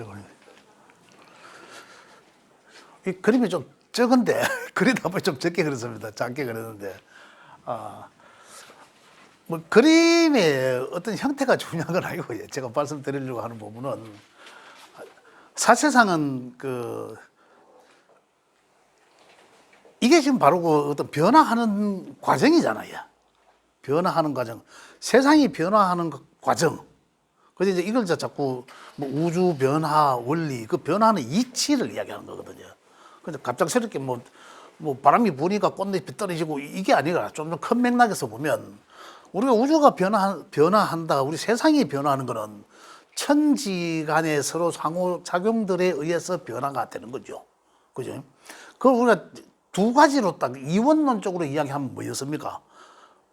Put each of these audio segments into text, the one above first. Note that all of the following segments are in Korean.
최고님. 이 그림이 좀 적은데 그리다 보니 좀 적게 그렸습니다. 작게 그렸는데 뭐 그림의 어떤 형태가 중요한 건 아니고요. 제가 말씀드리려고 하는 부분은 사실상은 이게 지금 바로 그 어떤 변화하는 과정이잖아요. 변화하는 과정, 세상이 변화하는 과정. 그래서 이제 이걸 자꾸 뭐 우주 변화 원리, 그 변화하는 이치를 이야기하는 거거든요. 근데 갑작스럽게 뭐 바람이 부니까 꽃잎이 떨어지고 이게 아니라 좀 더 큰 맥락에서 보면 우리가 우주가 변화한다, 우리 세상이 변화하는 거는 천지 간의 서로 상호작용들에 의해서 변화가 되는 거죠. 그죠? 그걸 우리가 두 가지로 딱 이원론적으로 이야기하면 뭐였습니까?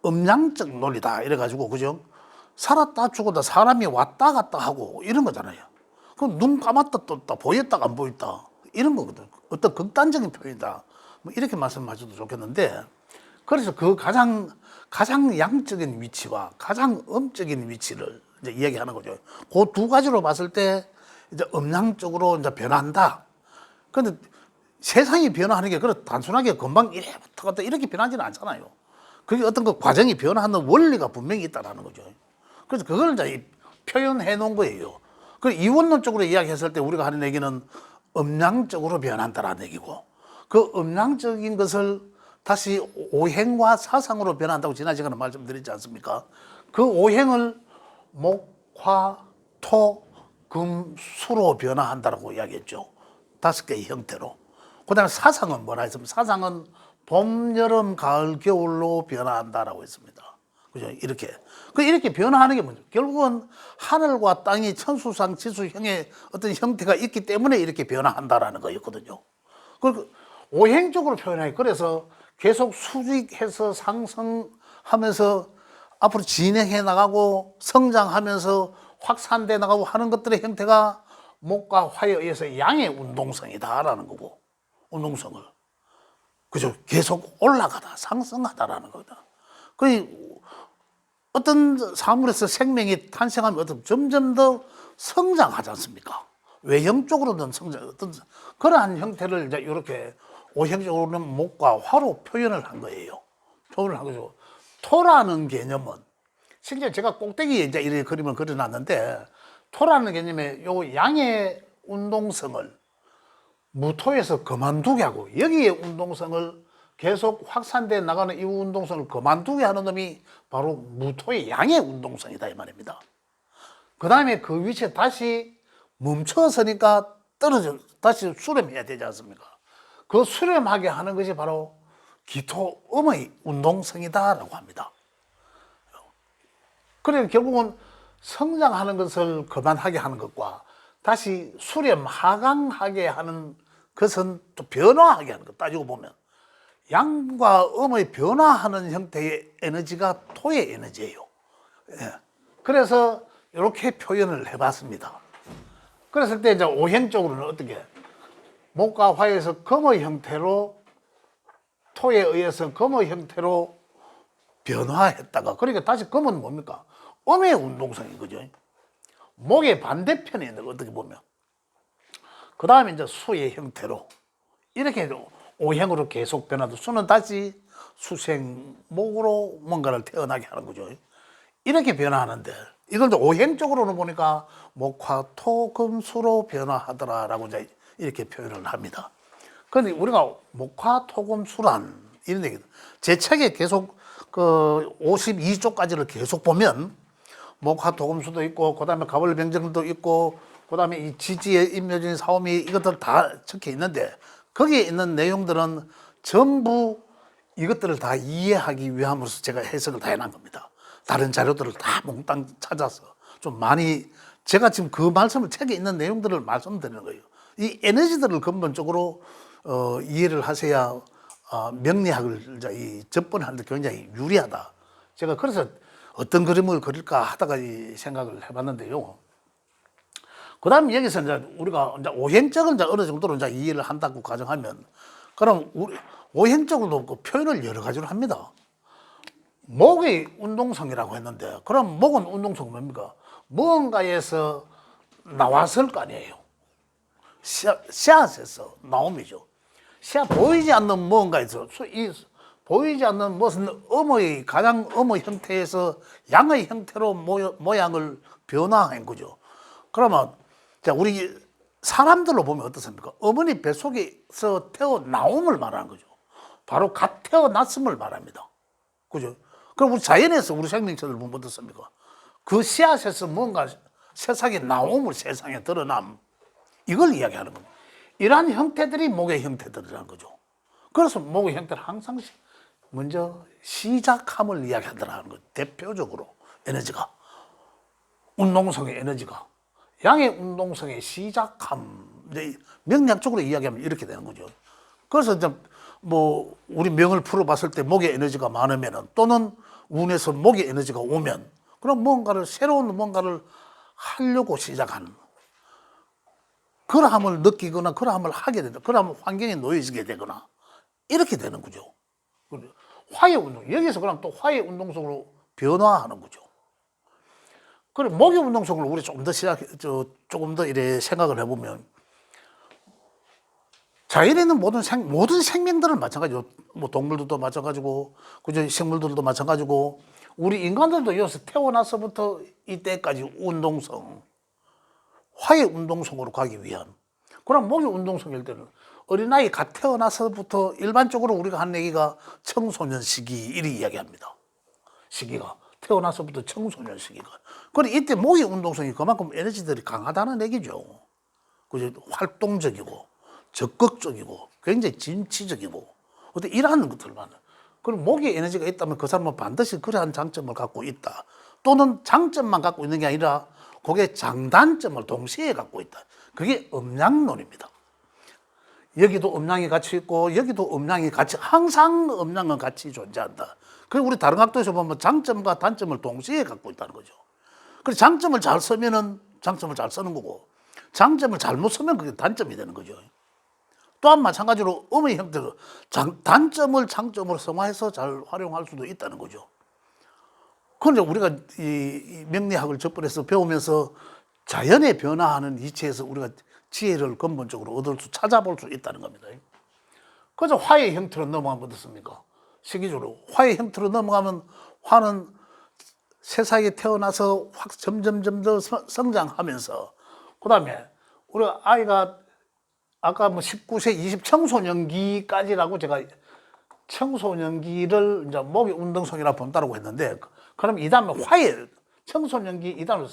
음양적 논리다. 이래가지고, 그죠? 살았다 죽었다 사람이 왔다 갔다 하고 이런 거잖아요. 그럼 눈 감았다 떴다 보였다가 안 보였다 이런 거거든. 어떤 극단적인 표현이다. 뭐 이렇게 말씀하셔도 좋겠는데, 그래서 그 가장 양적인 위치와 가장 음적인 위치를 이제 이야기하는 거죠. 그 두 가지로 봤을 때 이제 음양적으로 이제 변한다. 근데 세상이 변화하는 게 그렇게 단순하게 금방 이래부터 갔다 이렇게 변하지는 않잖아요. 그게 어떤 그 과정이 변화하는 원리가 분명히 있다라는 거죠. 그래서 그걸 이제 표현해 놓은 거예요. 그 이원론적으로 이야기했을 때 우리가 하는 얘기는 음양적으로 변한다라는 얘기고, 그 음양적인 것을 다시 오행과 사상으로 변한다고 지난 시간에 말씀드렸지 않습니까? 그 오행을 목, 화, 토, 금, 수로 변화한다라고 이야기했죠. 5개의 형태로. 그 다음에 사상은 뭐라 했습니까? 사상은 봄, 여름, 가을, 겨울로 변화한다라고 했습니다. 그죠? 이렇게 변화하는 게 뭐죠? 결국은 하늘과 땅이 천수상 지수형의 어떤 형태가 있기 때문에 이렇게 변화한다라는 거였거든요. 그 오행적으로 표현해. 그래서 계속 수직해서 상승하면서 앞으로 진행해 나가고 성장하면서 확산돼 나가고 하는 것들의 형태가 목과 화에 의해서 양의 운동성이다라는 거고, 운동성을. 그죠? 계속 올라가다, 상승하다라는 거다. 어떤 사물에서 생명이 탄생하면 점점 더 성장하지 않습니까? 외형적으로는 어떤 그러한 형태를 이제 이렇게 오형적으로는 목과 화로 표현을 한 거예요. 표현을 한 거죠. 토라는 개념은 실제 제가 꼭대기에 이제 이렇게 그림을 그려놨는데, 토라는 개념에 요 양의 운동성을 무토에서 그만두게 하고 여기에 운동성을 계속 확산돼 나가는 이 운동성을 그만두게 하는 놈이 바로 무토의 양의 운동성이다 이 말입니다. 그 다음에 그 위치에 다시 멈춰서니까 다시 수렴해야 되지 않습니까? 그 수렴하게 하는 것이 바로 기토음의 운동성이다라고 합니다. 그래서 결국은 성장하는 것을 그만하게 하는 것과 다시 수렴 하강하게 하는 것은 또 변화하게 하는 것, 따지고 보면 양과 음의 변화하는 형태의 에너지가 토의 에너지예요. 예. 그래서 이렇게 표현을 해봤습니다. 그랬을 때 이제 오행적으로는 어떻게 목과 화에서 금의 형태로, 토에 의해서 금의 형태로 변화했다가, 그러니까 다시 금은 뭡니까? 음의 운동성인 거죠. 목의 반대편에 있는 거 어떻게 보면. 그 다음에 이제 수의 형태로 이렇게 오행으로 계속 변하도 수는 다시 수생목으로 뭔가를 태어나게 하는 거죠. 이렇게 변화하는데 이걸 오행적으로는 보니까 목화 토금수로 변화하더라라고 이제 이렇게 표현을 합니다. 그런데 우리가 목화 토금수란 이런 얘기, 제 책에 계속 그 52쪽까지를 계속 보면 목화 토금수도 있고, 그 다음에 가벌병정도 있고, 그 다음에 이 지지의 임묘진 사오미 이것들 다 적혀 있는데, 거기에 있는 내용들은 전부 이것들을 다 이해하기 위함으로써 제가 해석을 다 해놓은 겁니다. 다른 자료들을 다 몽땅 찾아서 좀 많이, 제가 지금 그 말씀을 책에 있는 내용들을 말씀드리는 거예요. 이 에너지들을 근본적으로 이해를 하셔야 명리학을 접근하는 데 굉장히 유리하다. 제가 그래서 어떤 그림을 그릴까 하다가 이 생각을 해봤는데요. 그 다음 여기서 이제 우리가 이제 오행적을 이제 어느 정도로 이제 이해를 한다고 가정하면, 그럼 오행적으로도 그 표현을 여러 가지로 합니다. 목의 운동성이라고 했는데, 그럼 목은 운동성은 뭡니까? 무언가에서 나왔을 거 아니에요. 씨앗에서 나옴이죠. 씨앗 보이지 않는 뭔가에서 이 보이지 않는 무슨 음의 가장 음의 형태에서 양의 형태로 모양을 변화한 거죠. 그러면 자 우리 사람들로 보면 어떻습니까? 어머니 뱃속에서 태어나옴을 말하는 거죠. 바로 갓 태어났음을 말합니다. 그죠? 그럼 우리 자연에서 우리 생명체들 보면 어떻습니까? 그 씨앗에서 뭔가 세상에 나옴을 세상에 드러남 이걸 이야기하는 겁니다. 이러한 형태들이 목의 형태들이라는 거죠. 그래서 목의 형태는 항상 먼저 시작함을 이야기하더라는 거죠. 대표적으로 에너지가 운동성의 에너지가 양의 운동성의 시작함 명략적으로 이야기하면 이렇게 되는 거죠. 그래서 이제 뭐 우리 명을 풀어봤을 때 목의 에너지가 많으면은 또는 운에서 목의 에너지가 오면 그럼 뭔가를 새로운 뭔가를 하려고 시작하는 그러함을 느끼거나 그러함을 하게 되다 그러면 환경에 놓여지게 되거나 이렇게 되는 거죠. 화해 운동 여기서 그럼 또 화해 운동성으로 변화하는 거죠. 그리고 목의 운동성을 우리 조금 더 조금 더 이래 생각을 해보면 자연에 있는 모든 생명들은 마찬가지죠. 뭐 동물들도 마찬가지고, 그죠? 식물들도 마찬가지고, 우리 인간들도 여기서 태어나서부터 이때까지 운동성, 화해 운동성으로 가기 위한. 그럼 목의 운동성일 때는 어린아이 갓 태어나서부터 일반적으로 우리가 하는 얘기가 청소년 시기, 이리 이야기합니다. 시기가. 태어나서부터 청소년 시기가. 그래, 이때 목의 운동성이 그만큼 에너지들이 강하다는 얘기죠. 그죠? 활동적이고, 적극적이고, 굉장히 진취적이고, 어때 이러한 것들만. 그리고 목에 에너지가 있다면 그 사람은 반드시 그러한 장점을 갖고 있다. 또는 장점만 갖고 있는 게 아니라 그게 장단점을 동시에 갖고 있다. 그게 음양론입니다. 여기도 음양이 같이 있고 여기도 음양이 같이 항상 음양은 같이 존재한다. 그리고 우리 다른 학도에서 보면 장점과 단점을 동시에 갖고 있다는 거죠. 그래서 장점을 잘 쓰면은 장점을 잘 쓰는 거고 장점을 잘못 쓰면 그게 단점이 되는 거죠. 또한 마찬가지로 음의 형태로 단점을 장점으로 성화해서 잘 활용할 수도 있다는 거죠. 그런데 우리가 이 명리학을 접근해서 배우면서 자연의 변화하는 이치에서 우리가 지혜를 근본적으로 찾아볼 수 있다는 겁니다. 그래서 화의 형태로 넘어가면 어떻습니까? 시기적으로 화의 형태로 넘어가면 화는 세상에 태어나서 점점 더 성장하면서 그 다음에 우리 아이가 아까 뭐 19세, 20 청소년기까지라고 제가 청소년기를 이제 목의 운동성이라고 본다고 했는데 그럼 이 다음에 화해 청소년기 이 다음에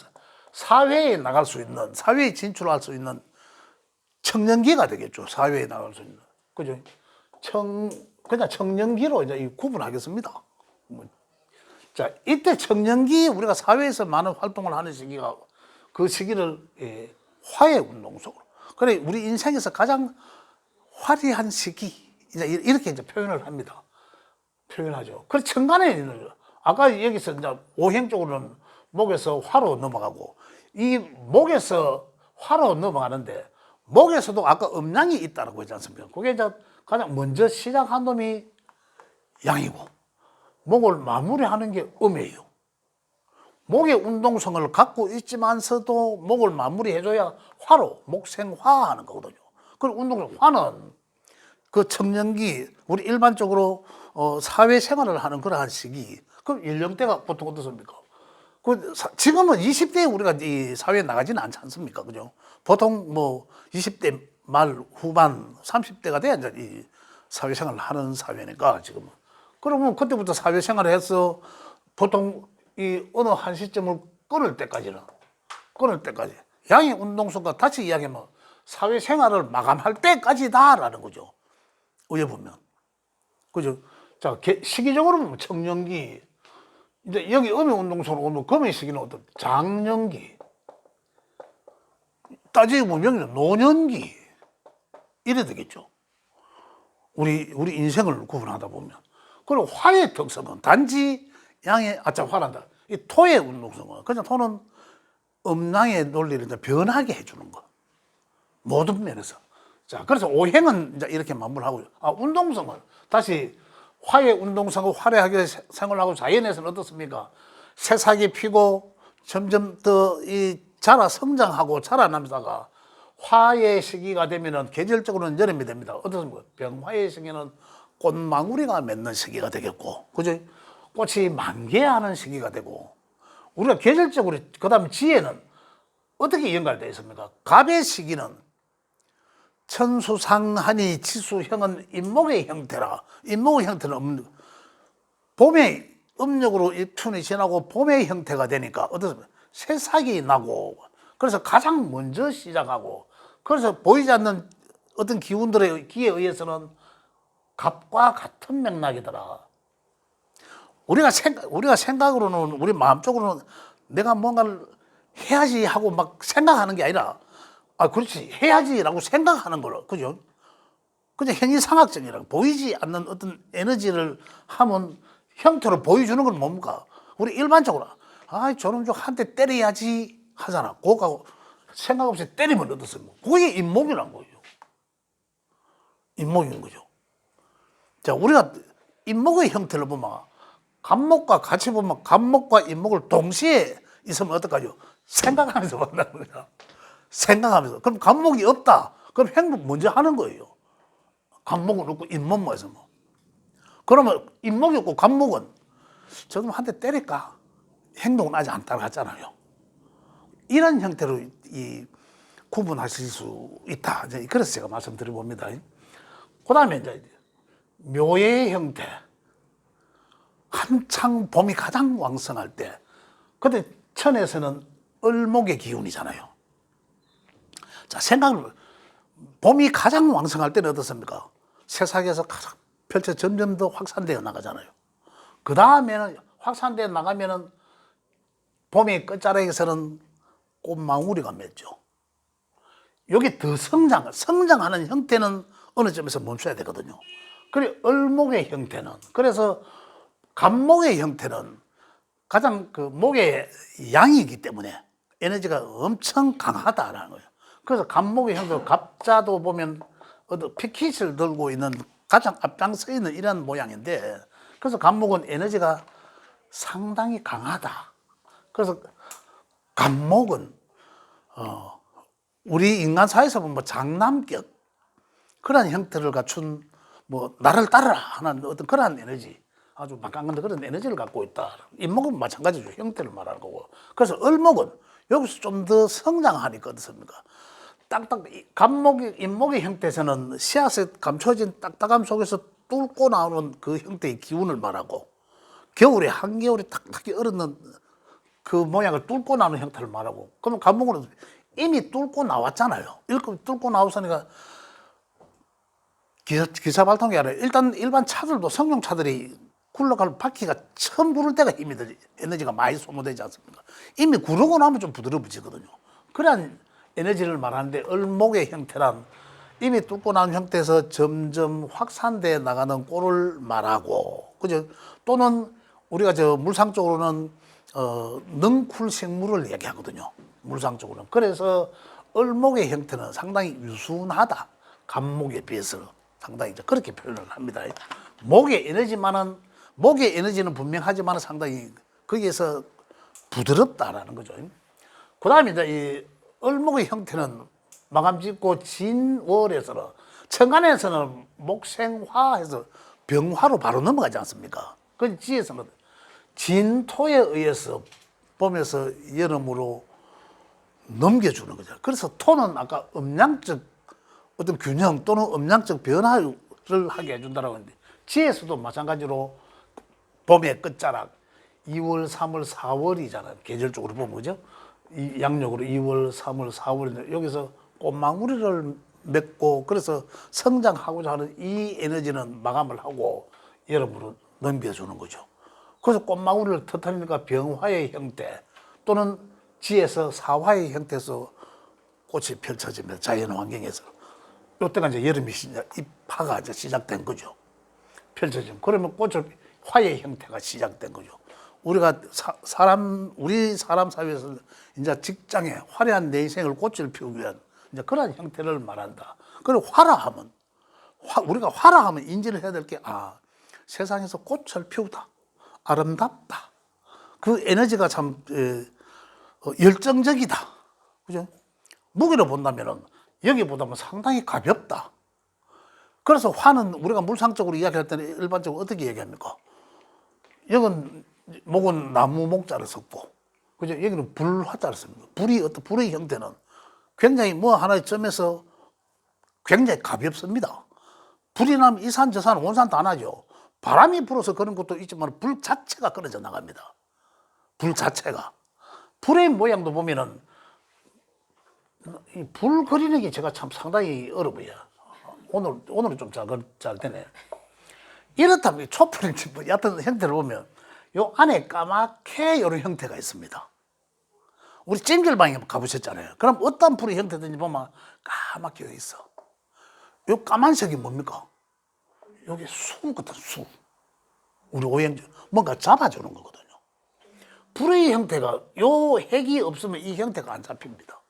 사회에 나갈 수 있는 사회에 진출할 수 있는 청년기가 되겠죠. 사회에 나갈 수 있는 그죠? 그냥 청년기로 이제 구분하겠습니다. 자 이때 청년기 우리가 사회에서 많은 활동을 하는 시기가 그 시기를 화해 운동성으로. 그래 우리 인생에서 가장 화려한 시기 이렇게 이제 표현을 합니다. 표현하죠. 그래 천간에 있는 아까 여기서 이제 오행적으로는 목에서 화로 넘어가고 이 목에서 화로 넘어가는데 목에서도 아까 음양이 있다라고 했지 않습니까? 그게 이제 가장 먼저 시작한 놈이 양이고 목을 마무리하는 게 음이에요. 목의 운동성을 갖고 있지만서도 목을 마무리해줘야 화로, 목생화하는 거거든요. 그리고 운동성, 화는 그 청년기, 우리 일반적으로 사회생활을 하는 그러한 시기, 그럼 연령대가 보통 어떻습니까? 지금은 20대에 우리가 이 사회에 나가지는 않지 않습니까? 그죠? 보통 뭐 20대 말 후반, 30대가 돼야 이제 이 사회생활을 하는 사회니까 지금은. 그러면 그때부터 사회생활을 해서 보통 이 어느 한 시점을 끊을 때까지 양의 운동성과 다시 이야기하면 사회생활을 마감할 때까지다라는 거죠. 의에 보면. 그죠? 자, 시기적으로 보면 청년기. 이제 여기 음의 운동성으로 오면 금의 시기는 어떤 장년기. 따지고 보면 노년기. 이래 되겠죠. 우리 인생을 구분하다 보면. 그리고 화의 특성은 단지 양의 화란다. 이 토의 운동성은 그냥 토는 음양의 논리를 이제 변하게 해주는 거. 모든 면에서. 자, 그래서 오행은 이제 이렇게 마무리하고요. 운동성은 다시 화의 운동성을 화려하게 생활하고 자연에서는 어떻습니까? 새싹이 피고 점점 더 이 자라 성장하고 자라나다가 화의 시기가 되면은 계절적으로는 여름이 됩니다. 어떻습니까? 병화의 시기는 꽃망우리가 맺는 시기가 되겠고, 그죠? 꽃이 만개하는 시기가 되고, 우리가 계절적으로, 그 다음에 지혜는 어떻게 연관되어 있습니까? 갑의 시기는 천수상하니 치수형은 임목의 형태라. 임목의 형태는 봄에 음력으로 입춘이 지나고 봄의 형태가 되니까 어떻습니까? 새싹이 나고, 그래서 가장 먼저 시작하고, 그래서 보이지 않는 어떤 기운들의 기에 의해서는 갑과 같은 맥락이더라. 우리가 생각으로는, 우리 마음적으로는 내가 뭔가를 해야지 하고 막 생각하는 게 아니라, 아, 그렇지, 해야지라고 생각하는 거로, 그죠? 그냥 행위상학적이라고, 보이지 않는 어떤 에너지를 하면 형태로 보여주는 건 뭡니까? 우리 일반적으로, 아, 저놈 좀 한 대 때려야지 하잖아. 그거 생각 없이 때리면 어떻습니까? 그게 인목이란 거예요. 인목인 거죠. 자, 우리가 인목의 형태를 보면, 갑목과 같이 보면 갑목과 인목을 동시에 있으면 어떡하죠? 생각하면서 만나는 거야. 생각하면서. 그럼 갑목이 없다. 그럼 행복 먼저 하는 거예요. 갑목은 없고 인목만 있으면. 그러면 인목이 없고 갑목은 저놈 한 대 때릴까? 행동은 아직 안 따라갔잖아요. 이런 형태로 구분하실 수 있다. 그래서 제가 말씀드려봅니다. 그 다음에 이제 묘의 형태. 한창 봄이 가장 왕성할 때, 그때 천에서는 을목의 기운이잖아요. 자, 봄이 가장 왕성할 때는 어떻습니까? 세상에서 가장 점점 더 확산되어 나가잖아요. 그 다음에는 확산되어 나가면은 봄의 끝자락에서는 꽃망우리가 맺죠. 여기 더 성장하는 형태는 어느 점에서 멈춰야 되거든요. 그리고 을목의 형태는, 그래서 갑목의 형태는 가장 그 목의 양이기 때문에 에너지가 엄청 강하다라는 거예요. 그래서 갑목의 형태, 갑자도 보면 어떤 피켓을 들고 있는 가장 앞장서 있는 이런 모양인데, 그래서 갑목은 에너지가 상당히 강하다. 그래서 갑목은 우리 인간 사회에서 보면 장남격 그런 형태를 갖춘 나를 따르라 하는 어떤 그런 에너지, 아주 막강한 그런 에너지를 갖고 있다. 인목은 마찬가지죠. 형태를 말하는 거고. 그래서 을목은 여기서 좀 더 성장하니까 어떻습니까? 인목의 형태에서는 씨앗에 감춰진 딱딱함 속에서 뚫고 나오는 그 형태의 기운을 말하고, 겨울에 한겨울에 탁탁히 얼었는 그 모양을 뚫고 나오는 형태를 말하고, 그러면 갑목은 이미 뚫고 나왔잖아요. 뚫고 나왔으니까 기사 발통이 아니라 일반 차들도 성용차들이 굴러갈 바퀴가 처음 부를 때가 힘이 들지, 에너지가 많이 소모되지 않습니까? 이미 구르고 나면 좀 부드러워지거든요. 그런 에너지를 말하는데, 을목의 형태란 이미 뚫고 나온 형태에서 점점 확산돼 나가는 꼴을 말하고, 그죠? 또는 우리가 물상 쪽으로는 능쿨 생물을 얘기하거든요. 물상 쪽으로는. 그래서 을목의 형태는 상당히 유순하다. 갑목에 비해서 상당히 그렇게 표현을 합니다. 목의 에너지는 분명하지만 상당히 거기에서 부드럽다라는 거죠. 그 다음에 이제 이 을목의 형태는 마감 짓고 진월에서는, 천간에서는 목생화해서 병화로 바로 넘어가지 않습니까? 그 지에서는 진토에 의해서 봄에서 여름으로 넘겨주는 거죠. 그래서 토는 아까 음양적 어떤 균형 또는 음양적 변화를 하게 해준다라고 했는데, 지에서도 마찬가지로 봄의 끝자락 2월, 3월, 4월이잖아요. 계절적으로 보면, 그죠? 이 양력으로 2월, 3월, 4월인데 여기서 꽃망우리를 맺고, 그래서 성장하고자 하는 이 에너지는 마감을 하고 여름으로 넘겨주는 거죠. 그래서 꽃망우리를 터뜨리니까 병화의 형태 또는 지에서 사화의 형태에서 꽃이 펼쳐지면서 자연 환경에서 이때가 이제 여름이 입하가 이제 시작된 거죠. 펼쳐지면. 그러면 화의 형태가 시작된 거죠. 우리가 우리 사람 사회에서 이제 직장에 화려한 내 인생을 꽃을 피우기 위한 이제 그런 형태를 말한다. 그리고 우리가 화라하면 인지를 해야 될 게, 세상에서 꽃을 피우다. 아름답다. 그 에너지가 참 열정적이다. 그죠? 무기로 본다면은 여기보다는 상당히 가볍다. 그래서 화는 우리가 물상적으로 이야기할 때는 일반적으로 어떻게 얘기합니까? 여긴 목은 나무 목자를 썼고, 그죠? 여기는 불화자를 씁니다. 불의 형태는 굉장히 뭐 하나의 점에서 굉장히 가볍습니다. 불이 나면 이 산 저 산 온 산 다 나죠. 바람이 불어서 그런 것도 있지만 불 자체가 끊어져 나갑니다. 불 자체가. 불의 모양도 보면은 이 불 그리는 게 제가 참 상당히 어려워요. 오늘은 좀 잘 되네. 이렇다면 촛불인지 뭐 얕은 형태를 보면 요 안에 까맣게 이런 형태가 있습니다. 우리 찜질방에 가보셨잖아요. 그럼 어떤 불의 형태든지 보면 까맣게 있어. 요 까만색이 뭡니까? 여기 수 같은 수. 우리 오행주 뭔가 잡아주는 거거든요. 불의 형태가 요 핵이 없으면 이 형태가 안 잡힙니다.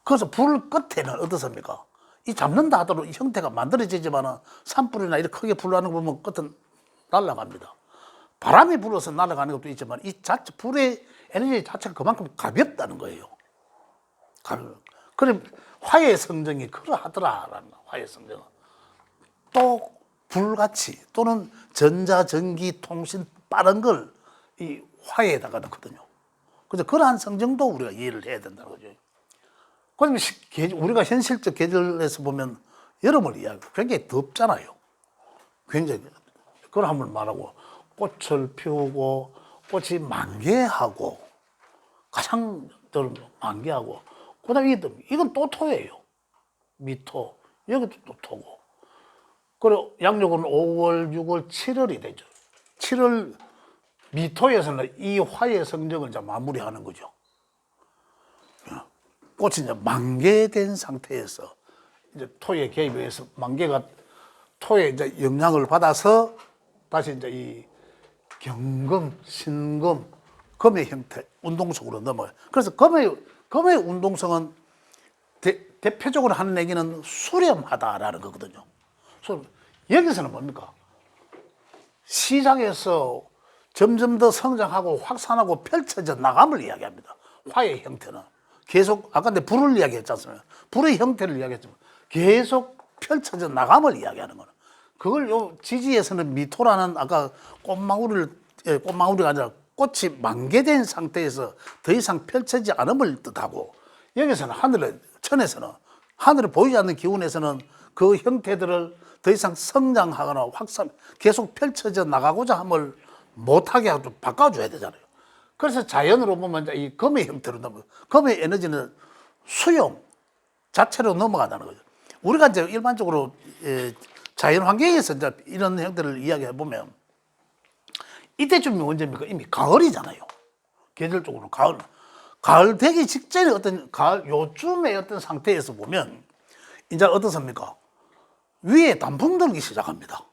그래서 불 끝에는 어떻습니까? 이 잡는다 하더라도 이 형태가 만들어지지만은 산불이나 이렇게 크게 불나는 거 보면 끝은 날아갑니다. 바람이 불어서 날아가는 것도 있지만 이 자체 불의 에너지 자체가 그만큼 가볍다는 거예요. 그럼 화의 성정이 그러하더라라는 화의 성정은 또 불같이 또는 전자, 전기, 통신 빠른 걸 이 화에다가 넣거든요. 그래서 그러한 성정도 우리가 이해를 해야 된다는 거죠. 그러면 우리가 현실적 계절에서 보면 여름을 이야기하고 굉장히 덥잖아요. 굉장히. 그걸 한번 말하고 꽃을 피우고 꽃이 만개하고 가장 만개하고 그다음에 이건 또 토예요. 미토. 여기도 또 토고. 그리고 양력은 5월, 6월, 7월이 되죠. 7월 미토에서는 이 화의 성정을 이제 마무리하는 거죠. 꽃이 이제 만개된 상태에서 이제 토의 개입에 의해서 만개가 토의 이제 영향을 받아서 다시 이제 이 경금, 신금, 금의 형태, 운동성으로 넘어요. 그래서 금의 운동성은 대표적으로 하는 얘기는 수렴하다라는 거거든요. 여기서는 뭡니까? 시장에서 점점 더 성장하고 확산하고 펼쳐져 나감을 이야기합니다. 화의 형태는. 계속, 아까 내 불을 이야기했지 않습니까? 불의 형태를 이야기했지만 계속 펼쳐져 나감을 이야기하는 거는. 그걸 요 지지에서는 미토라는 아까 꽃망울이가 아니라 꽃이 만개된 상태에서 더 이상 펼쳐지지 않음을 뜻하고 여기서는 천에서는 하늘에 보이지 않는 기운에서는 그 형태들을 더 이상 성장하거나 확산, 계속 펼쳐져 나가고자 함을 못하게 하고 바꿔줘야 되잖아요. 그래서 자연으로 보면 이 금의 형태로 금의 에너지는 수용 자체로 넘어가다는 거죠. 우리가 이제 일반적으로 자연 환경에서 이제 이런 형태를 이야기해 보면 이때쯤이 언제입니까? 이미 가을이잖아요. 계절적으로 가을 되기 직전에 가을 요쯤의 어떤 상태에서 보면 이제 어떻습니까? 위에 단풍 들기 시작합니다.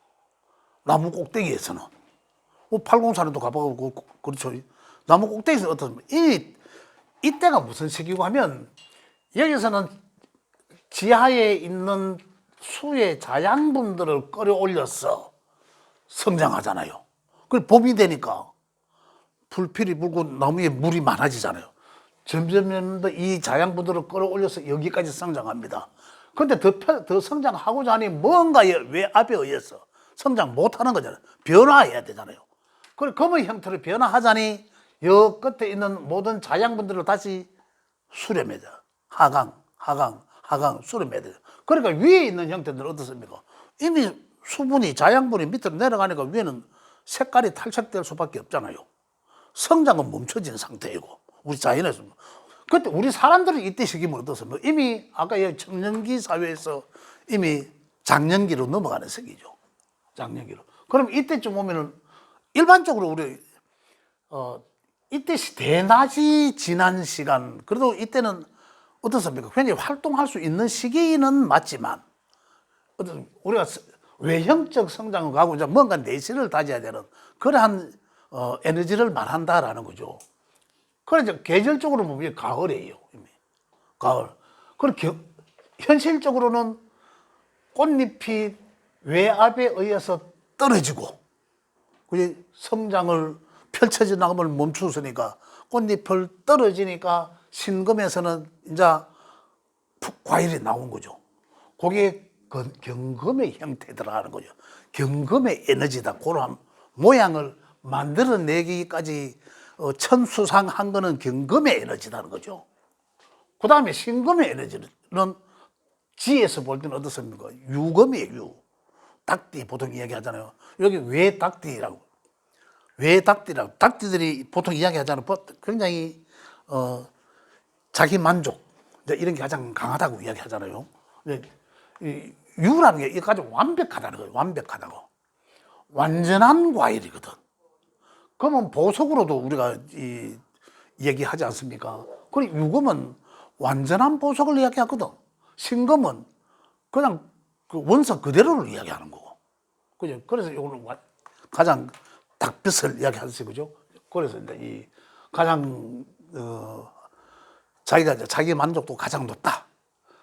나무 꼭대기에서는. 804년도 가보고 그렇죠. 나무 꼭대기에서 어떻습니까? 이때가 무슨 시기고 하면 여기서는 지하에 있는 수의 자양분들을 끌어올려서 성장하잖아요. 그 봄이 되니까 불필이 불고 나무에 물이 많아지잖아요. 점점 더 이 자양분들을 끌어올려서 여기까지 성장합니다. 근데 더 성장하고자 하니 뭔가의 외압에 의해서 성장 못하는 거잖아요. 변화해야 되잖아요. 그걸 검의 형태로 변화하자니 여 끝에 있는 모든 자양분들을 다시 수렴해야 돼요. 하강, 수렴해야 돼요. 그러니까 위에 있는 형태들은 어떻습니까? 이미 수분이, 자양분이 밑으로 내려가니까 위에는 색깔이 탈색될 수밖에 없잖아요. 성장은 멈춰진 상태이고, 우리 자연에서. 그때 우리 사람들은 이때 시기면 어떻습니까? 이미 아까 청년기 사회에서 이미 장년기로 넘어가는 시기죠. 장년기로. 그럼 이때쯤 오면은 일반적으로 우리, 이때 대낮이 지난 시간, 그래도 이때는 어떻습니까? 굉장히 활동할 수 있는 시기는 맞지만, 우리가 외형적 성장을 가고 이제 뭔가 내실을 다져야 되는 그러한 에너지를 말한다라는 거죠. 그래서 계절적으로 보면 가을이에요. 이미. 가을. 그리고 현실적으로는 꽃잎이 외압에 의해서 떨어지고, 그게 성장을 펼쳐져 나감을 멈추으니까 꽃잎을 떨어지니까 신금에서는 이제 과일이 나온 거죠. 그게 경금의 형태더라는 거죠. 경금의 에너지다. 그런 모양을 만들어내기까지 천수상한 거는 경금의 에너지라는 거죠. 그 다음에 신금의 에너지는 지에서 볼 때는 어떻습니까? 유금이에요. 유. 닭띠 보통 이야기하잖아요. 여기 왜 닭띠라고? 왜 닭띠라고? 닭띠들이 보통 이야기하잖아요. 굉장히 자기 만족 이런 게 가장 강하다고 이야기하잖아요. 이 유라는 게 가장 완벽하다는 거예요. 완벽하다고. 완전한 과일이거든. 그러면 보석으로도 우리가 얘기하지 않습니까? 그리고 유금은 완전한 보석을 이야기하거든. 신금은 그냥 그 원석 그대로를 이야기하는 거고. 그죠? 그래서 이거는 가장 닭빛을 이야기하듯이, 그죠? 그래서 이제 이 가장, 자기가 이제 자기 만족도 가장 높다.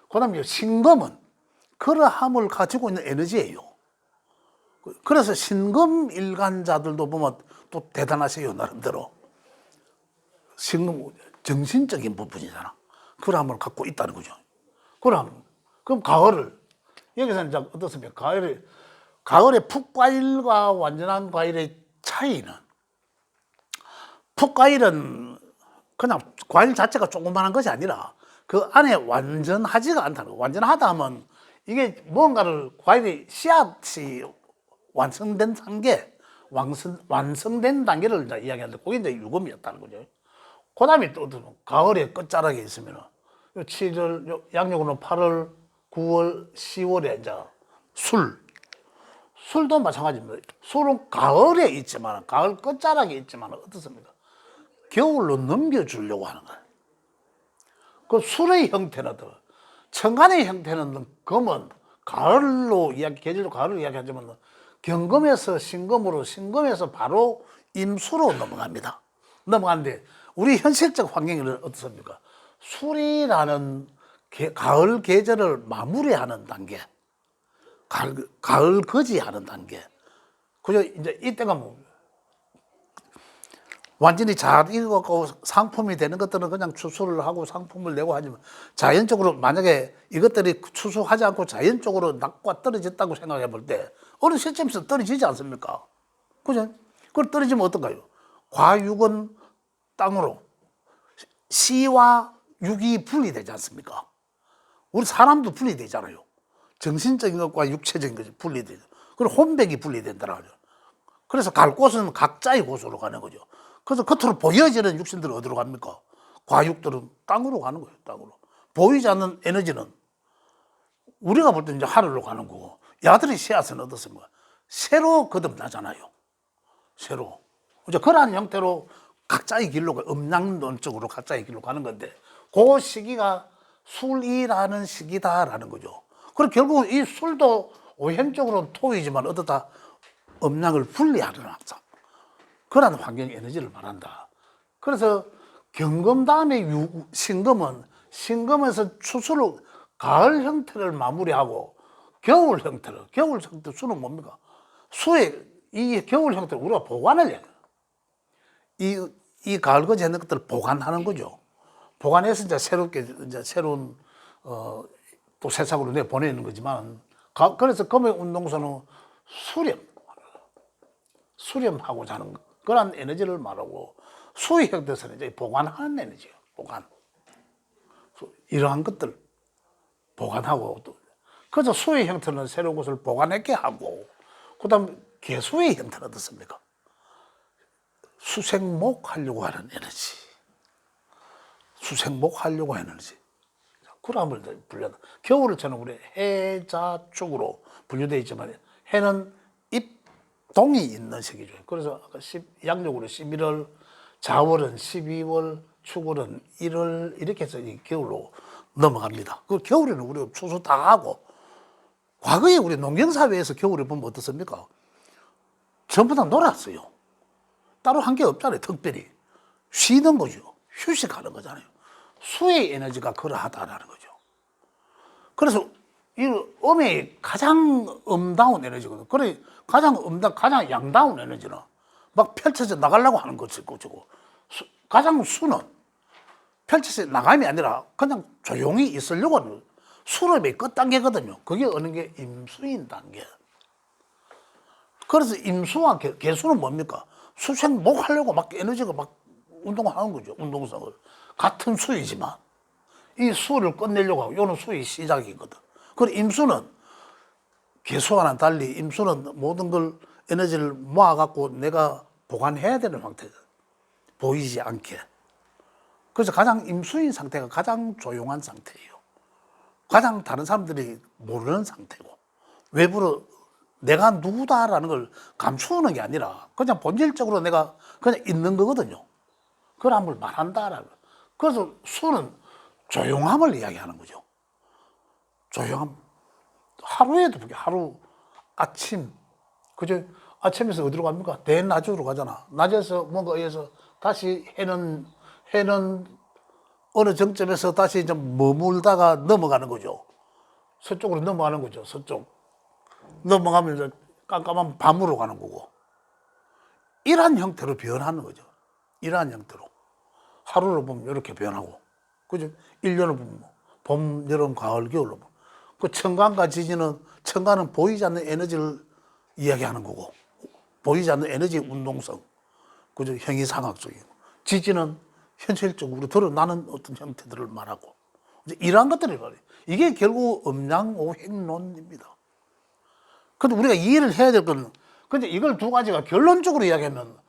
그 다음에 신금은 그러함을 가지고 있는 에너지예요. 그래서 신금 일간자들도 보면 또 대단하세요, 나름대로. 신금, 정신적인 부분이잖아. 그러함을 갖고 있다는 거죠. 그럼 가을을, 여기서는 이제 어떻습니까? 가을의 풋과일과 완전한 과일의 차이는, 풋과일은 그냥 과일 자체가 조그만한 것이 아니라 그 안에 완전하지가 않다는 거. 완전하다 하면 이게 뭔가를 과일이 씨앗이 완성된 단계, 완성된 단계를 이제 이야기하는데 그게 이제 유금이었다는 거죠. 그 다음에 또 가을에 끝자락에 있으면 7월, 양력으로는 8월, 9월, 10월에 이제 술도 마찬가지입니다. 술은 가을에 있지만, 가을 끝자락에 있지만 어떻습니까? 겨울로 넘겨주려고 하는 거예요. 그 술의 형태는 천간의 형태는 금은 가을로 계절로 가을로 이야기하지만 경금에서 신금으로, 신금에서 바로 임수로 넘어갑니다. 넘어가는데 우리 현실적 환경이 어떻습니까? 술이라는 가을 계절을 마무리하는 단계, 가을 거지하는 단계. 그죠? 이제 이때가 뭐 완전히 잘 익어갖고 상품이 되는 것들은 그냥 추수를 하고 상품을 내고 하지만 자연적으로 만약에 이것들이 추수하지 않고 자연적으로 낙과 떨어졌다고 생각해 볼 때 어느 시점에서 떨어지지 않습니까? 그죠? 그걸 떨어지면 어떤가요? 과육은 땅으로, 씨와 육이 분리되지 않습니까? 우리 사람도 분리되잖아요. 정신적인 것과 육체적인 것이 분리되죠. 그리고 혼백이 분리된다라고 하죠. 그래서 갈 곳은 각자의 곳으로 가는 거죠. 그래서 겉으로 보여지는 육신들은 어디로 갑니까? 과육들은 땅으로 가는 거예요, 땅으로. 보이지 않는 에너지는 우리가 볼 때 이제 하늘로 가는 거고, 야들의 씨앗은 어떻습니까? 새로 거듭나잖아요. 새로. 이제 그러한 형태로 각자의 길로, 음양론적으로 각자의 길로 가는 건데, 그 시기가 술이라는 시기다라는 거죠. 그리고 결국 이 술도 오행적으로는 토이지만 어떻다? 음양을 분리하는 항상. 그런 환경 에너지를 말한다. 그래서 경금 다음에 신금은 신금에서 추수를 가을 형태를 마무리하고 겨울 형태를, 겨울 형태 수는 뭡니까? 수의 이 겨울 형태를 우리가 보관을 해요. 이 가을 거지 했는 것들을 보관하는 거죠. 보관해서 이제 새롭게 이제 새로운 또 세상으로 내 보내는 거지만, 그래서 금의 운동선은 수렴하고자 하는 그런 에너지를 말하고, 수의 형태에서는 이제 보관하는 에너지예요. 보관. 이러한 것들 보관하고, 또 그래서 수의 형태는 새로운 것을 보관하게 하고, 그다음 개수의 형태는 어떻습니까? 수생목하려고 하는 에너지. 수생목하려고 하는 에너지. 그람을 분류한다. 겨울을 저는 우리 해자축으로 분류되어 있지만, 해는 입동이 있는 시기죠. 그래서 아까 양력으로 11월, 자월은 12월, 축월은 1월, 이렇게 해서 이 겨울로 넘어갑니다. 그 겨울에는 우리가 추수 다 하고, 과거에 우리 농경사회에서 겨울에 보면 어떻습니까? 전부 다 놀았어요. 따로 한 게 없잖아요, 특별히. 쉬는 거죠. 휴식하는 거잖아요. 수의 에너지가 그러하다라는 거죠. 그래서 이 음의 가장 음다운 에너지거든. 그래, 가장 양다운 에너지는 막 펼쳐져 나가려고 하는 것이고, 가장 수는 펼쳐져 나감이 아니라 그냥 조용히 있으려고 하는 거예요. 수렴의 끝 단계거든요. 그게 어느 게 임수인 단계. 그래서 임수와 개수는 뭡니까? 수생목 하려고 막 에너지가 막 운동을 하는 거죠. 운동성을. 같은 수이지만 이 수를 끝내려고 하고 요는 수의 시작이거든. 그리고 임수는 개수와는 달리 임수는 모든 걸 에너지를 모아갖고 내가 보관해야 되는 상태죠. 보이지 않게. 그래서 가장 임수인 상태가 가장 조용한 상태예요. 가장 다른 사람들이 모르는 상태고 외부로 내가 누구다라는 걸 감추는 게 아니라 그냥 본질적으로 내가 그냥 있는 거거든요. 그걸 한번 말한다라는. 그래서 수는 조용함을 이야기하는 거죠. 조용함. 하루에도 보게 하루 아침 그죠? 아침에서 어디로 갑니까? 대낮으로 가잖아. 낮에서 뭔가 해서 다시 해는 어느 정점에서 다시 이제 머물다가 넘어가는 거죠. 서쪽으로 넘어가는 거죠. 서쪽. 넘어가면 이제 깜깜한 밤으로 가는 거고. 이러한 형태로 변하는 거죠. 이러한 형태로. 하루를 보면 이렇게 변하고. 그죠? 1년을 보면 봄, 여름, 가을, 겨울로 보면. 그 천간과 지지는, 천간은 보이지 않는 에너지를 이야기하는 거고, 보이지 않는 에너지 운동성. 그죠? 형이상학적이고. 지지는 현실적으로 드러나는 어떤 형태들을 말하고. 이제 이러한 것들을 말해요. 이게 결국 음양오행론입니다. 근데 우리가 이해를 해야 될 건, 근데 이걸 두 가지가 결론적으로 이야기하면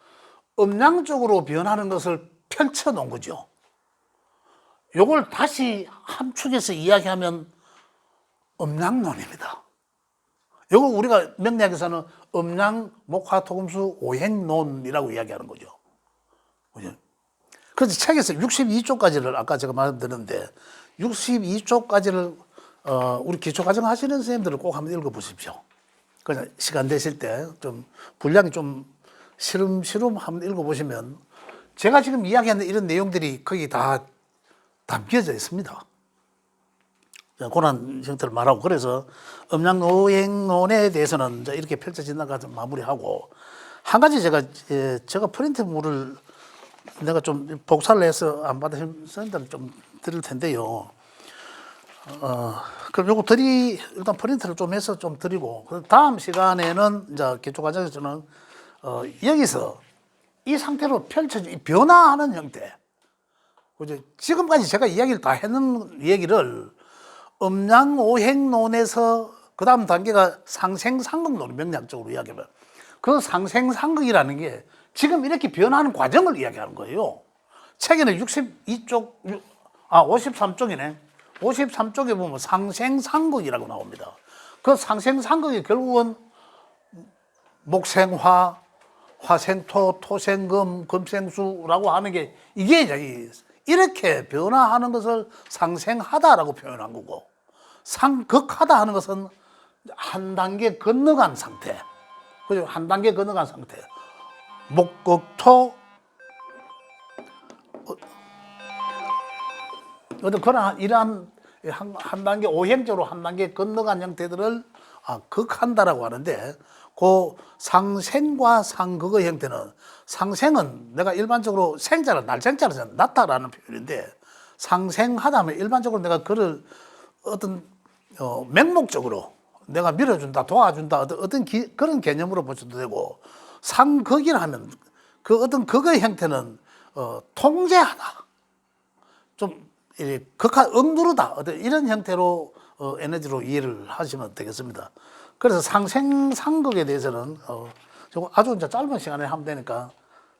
음양적으로 변하는 것을 펼쳐 놓은 거죠. 요걸 다시 함축해서 이야기하면 음양론입니다. 요걸 우리가 명리학에서는 음양, 목화, 토금수, 오행론이라고 이야기하는 거죠. 그죠? 그래서 책에서 62쪽까지를 아까 제가 말씀드렸는데 62쪽까지를 우리 기초과정 하시는 선생님들을 꼭 한번 읽어보십시오. 그냥 시간 되실 때 좀 분량이 좀 시름시름 한번 읽어보시면 제가 지금 이야기하는 이런 내용들이 거기 다 담겨져 있습니다. 그런 형태를 말하고 그래서 음양오행론에 대해서는 이제 이렇게 펼쳐진다가 좀 마무리하고 한 가지 제가 프린트물을 내가 좀 복사를 해서 안 받으신 선생님들은 좀 드릴 텐데요. 그럼 요거 일단 프린트를 좀 해서 좀 드리고, 다음 시간에는 이제 기초과정에서는, 여기서 이 상태로 펼쳐진, 변화하는 형태. 그죠? 지금까지 제가 이야기를 다 했는 얘기를 음양오행론에서 그 다음 단계가 상생상극론, 명리학적으로 이야기하면. 그 상생상극이라는 게 지금 이렇게 변하는 과정을 이야기하는 거예요. 책에는 53쪽이네. 53쪽에 보면 상생상극이라고 나옵니다. 그 상생상극이 결국은 목생화, 화생토, 토생금, 금생수라고 하는 게 이게 이렇게 변화하는 것을 상생하다라고 표현한 거고, 상극하다 하는 것은 한 단계 건너간 상태. 그죠? 한 단계 건너간 상태. 목극토, 어떤 그런 이러한 한 단계 오행적으로 한 단계 건너간 형태들을 극한다라고 하는데, 그 상생과 상극의 형태는, 상생은 내가 일반적으로 생자를 날생자로 낳다라는 표현인데, 상생하다 하면 일반적으로 내가 그를 어떤 맹목적으로 내가 밀어준다, 도와준다, 어떤 그런 개념으로 보셔도 되고, 상극이라 하면 그 어떤 극의 형태는 통제하다, 좀 억누르다, 어떤 이런 형태로 에너지로 이해를 하시면 되겠습니다. 그래서 상생상극에 대해서는 아주 이제 짧은 시간에 하면 되니까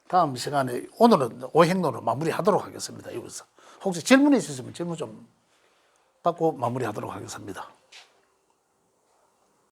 다음 시간에 오늘은 오행론을 마무리하도록 하겠습니다. 여기서 혹시 질문이 있으시면 질문 좀 받고 마무리하도록 하겠습니다.